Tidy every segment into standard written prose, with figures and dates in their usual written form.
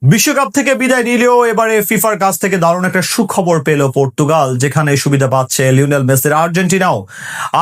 বিশ্বকাপ থেকে বিদায় নিলেও এবারে ফিফার কাছ থেকে দারুণ একটা সুখবর পেল পর্তুগাল, যেখানে সুবিধা পাচ্ছে লিওনেল মেসির আর্জেন্টিনাও।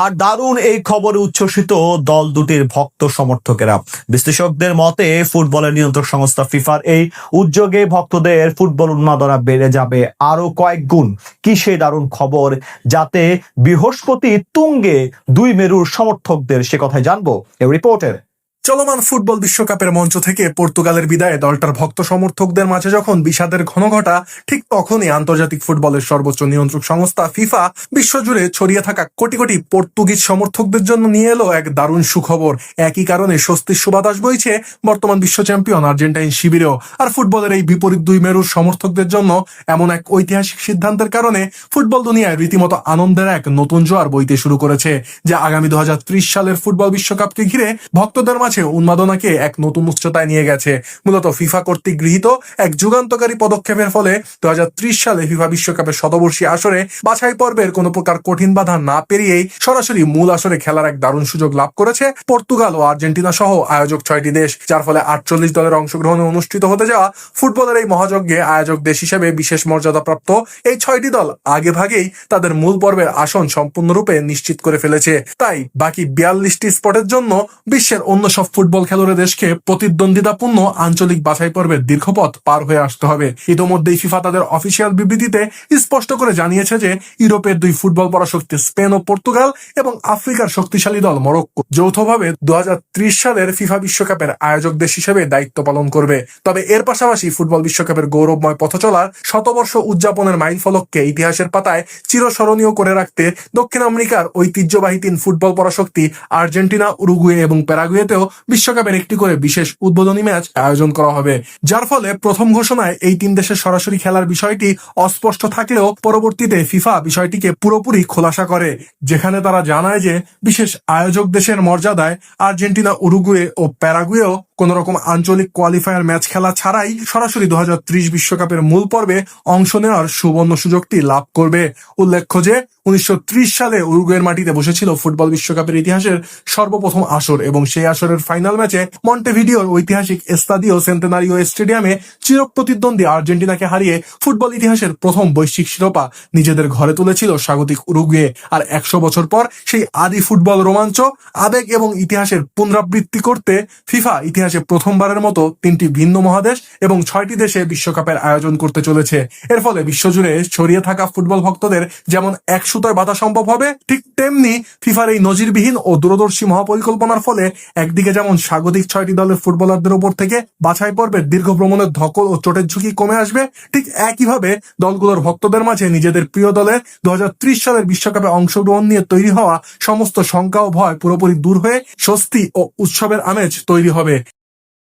আর দারুণ এই খবরে উচ্ছ্বসিত দল দুটির ভক্ত সমর্থকেরা। বিশ্লেষকদের মতে ফুটবলের নিয়ন্ত্রক সংস্থা ফিফার এই উদ্যোগে ভক্তদের ফুটবল উন্মাদনা বেড়ে যাবে আরো কয়েক গুণ। কি সেই দারুণ খবর, যাতে বৃহস্পতি তুঙ্গে দুই মেরুর সমর্থকদের, সে কথাই জানবো এই রিপোর্টের। চলমান ফুটবল বিশ্বকাপের মঞ্চ থেকে পর্তুগালের বিদায়ে দলটার ভক্ত সমর্থকদের মাঝে যখন বিষাদের ঘনঘটা, ঠিক তখনই আন্তর্জাতিক ফুটবলের সর্বোচ্চ নিয়ন্ত্রক সংস্থা ফিফা বিশ্বজুড়ে ছড়িয়ে থাকা কোটি কোটি পর্তুগিজ সমর্থকদের জন্য নিয়ে এলো এক দারুণ সুখবর। একই কারণে স্বস্তির সুবাতাস বইছে বর্তমান বিশ্ব চ্যাম্পিয়ন আর্জেন্টাইন শিবিরেও। আর ফুটবলের এই বিপরীত দুই মেরুর সমর্থকদের জন্য এমন এক ঐতিহাসিক সিদ্ধান্তের কারণে ফুটবল দুনিয়ায় রীতিমতো আনন্দের এক নতুন জোয়ার বইতে শুরু করেছে, যা আগামী 2030 সালের ফুটবল বিশ্বকাপকে ঘিরে ভক্তদের মাঝে উন্মাদনাকে এক নতুন উচ্চতায় নিয়ে গেছে। মূলত ফিফা কর্তৃক গৃহীত এক যুগান্তকারী পদক্ষেপের ফলে 2030 সালে ফিফা বিশ্বকাপের শতবর্ষী আসরে বাছাই পর্বের কোনো প্রকার কঠিন বাধা না পেরিয়েই সরাসরি মূল আসরে খেলার এক দারুণ সুযোগ লাভ করেছে পর্তুগাল ও আর্জেন্টিনা সহ আয়োজক 6টি দেশ, যার ফলে 48 দলের অংশগ্রহণে অনুষ্ঠিত হতে যাওয়া ফুটবলের এই মহাযজ্ঞে আয়োজক দেশ হিসেবে বিশেষ মর্যাদাপ্রাপ্ত এই 6টি দল আগে ভাগেই তাদের মূল পর্বের আসন সম্পূর্ণরূপে নিশ্চিত করে ফেলেছে। তাই বাকি 42টি স্পটের জন্য বিশ্বের অন্য সব ফুটবল খেলোয়াড় দেশকে প্রতিদ্বন্দ্বিতাপূর্ণ আঞ্চলিক বাছাই পর্বের দীর্ঘপথ পার হয়ে আসতে হবে। ইতোমধ্যেই ফিফা তাদের অফিসিয়াল বিবৃতিতে স্পষ্ট করে জানিয়েছে যে ইউরোপের দুই ফুটবল পরাশক্তি স্পেন ও পর্তুগাল এবং আফ্রিকার শক্তিশালী দল মরক্কো যৌথভাবে 2030 সালের ফিফা বিশ্বকাপের আয়োজক দেশ হিসেবে দায়িত্ব পালন করবে। তবে এর পাশাপাশি ফুটবল বিশ্বকাপের গৌরবময় পথচলার শতবর্ষ উদযাপনের মাইলফলককে ইতিহাসের পাতায় চিরস্মরণীয় করে রাখতে দক্ষিণ আমেরিকার ঐতিহ্যবাহী তিন ফুটবল পরাশক্তি আর্জেন্টিনা, উরুগুয়ে এবং প্যারাগুয়েতেও বিশ্বকাপের একটি করে বিশেষ উদ্বোধনী ম্যাচ আয়োজন করা হবে। যার ফলে প্রথম ঘোষণায় এই তিন দেশের সরাসরি খেলার বিষয়টি অস্পষ্ট থাকলেও পরবর্তীতে ফিফা বিষয়টিকে পুরোপুরি খোলাসা করে, যেখানে তারা জানায় যে বিশেষ আয়োজক দেশের মর্যাদায় আর্জেন্টিনা, উরুগুয়ে ও প্যারাগুয়েও কোন রকম আঞ্চলিক কোয়ালিফায়ার ম্যাচ খেলা ছাড়াই সরাসরি 2030 বিশ্বকাপের মূল পর্বে অংশ নেওয়ার সুবর্ণ সুযোগটি লাভ করবে। উল্লেখ্য যে 1930 সালে উরুগুয়ের মাটিতে বসেছিল ফুটবল বিশ্বকাপের ইতিহাসের সর্বপ্রথম আসর, এবং সেই আসরের ফাইনাল ম্যাচে মন্টেভিডিওর ঐতিহাসিক এস্তাদিও সেন্টেনারিও স্টেডিয়ামে চিরপ্রতিদ্বন্দ্বী আর্জেন্টিনাকে হারিয়ে ফুটবল ইতিহাসের প্রথম বৈশ্বিক শিরোপা নিজেদের ঘরে তুলেছিল স্বাগতিক উরুগুয়ে। আর 100 বছর পর সেই আদি ফুটবল রোমাঞ্চ, আবেগ এবং ইতিহাসের পুনরাবৃত্তি করতে ফিফা ইতিহাসে প্রথমবারের মতো 3টি ভিন্ন মহাদেশ এবং 6টি দেশে বিশ্বকাপের আয়োজন করতে চলেছে। এর ফলে বিশ্বজুড়ে ছড়িয়ে থাকা ফুটবল ভক্তদের যেমন এক সুতোয় বাঁধা সম্ভব হবে, ঠিক তেমনি ফিফার এই নজিরবিহীন ও দূরদর্শী মহাপরিকল্পনার ফলে একদিকে যেমন স্বাগতিক 6টি দলের ফুটবলারদের উপর থেকে বাছাই পর্বের দীর্ঘ ভ্রমণের ধকল ও চোটের ঝুঁকি কমে আসবে, ঠিক একইভাবে দলগুলোর ভক্তদের মাঝে নিজেদের প্রিয় দলের 2030 সালের বিশ্বকাপে অংশগ্রহণ নিয়ে তৈরি হওয়া সমস্ত শঙ্কা ও ভয় পুরোপুরি দূর হয়ে স্বস্তি ও উৎসবের আমেজ তৈরি হবে।